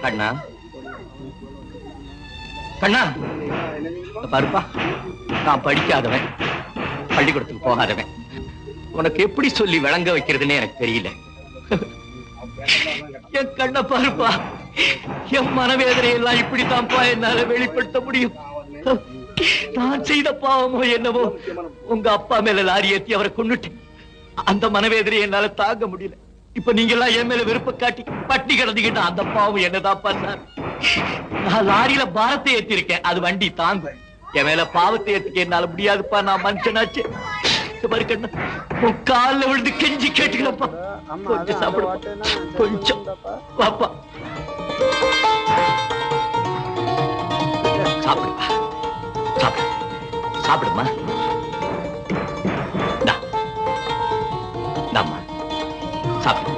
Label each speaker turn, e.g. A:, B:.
A: கண்ணா கண்ணா பாருப்பா, நான் படிக்காதவன், பள்ளிக்கூடத்துக்கு போகாதவன். உனக்கு எப்படி சொல்லி விளங்க வைக்கிறதுன்னு எனக்கு தெரியல. என் கண்ண பாருப்பா, என் மனவேதனையெல்லாம் இப்படித்தான்ப்பா என்னால வெளிப்படுத்த முடியும். நான் செய்த பாவமோ என்னவோ, உங்க அப்பா மேல லாரி ஏத்தி அவரை கொன்னுட்டு அந்த மனவேதனையை என்னால தாங்க முடியல. இப்ப நீங்க எல்லாம் என் மேல விருப்ப காட்டி பட்டி கிடந்துகிட்ட அந்த பாவம் என்னதான்ப்பா சார்? நான் லாரியில பாரத்தை ஏத்தி இருக்கேன், அது வண்டி தாங்க. என் மேல பாவத்தை ஏத்துக்க என்னால முடியாதுப்பா, நான் மனுஷனாச்சு. கண்ணா, உன் காலில் விழுந்து கெஞ்சி கேட்டுக்கிறப்பா, கொஞ்சம் சாப்பிடுப்பா, கொஞ்சம் பாப்பா சாப்பிடுப்பா, சாப்பிடு, சாப்பிடுமா. சாப்பிடு.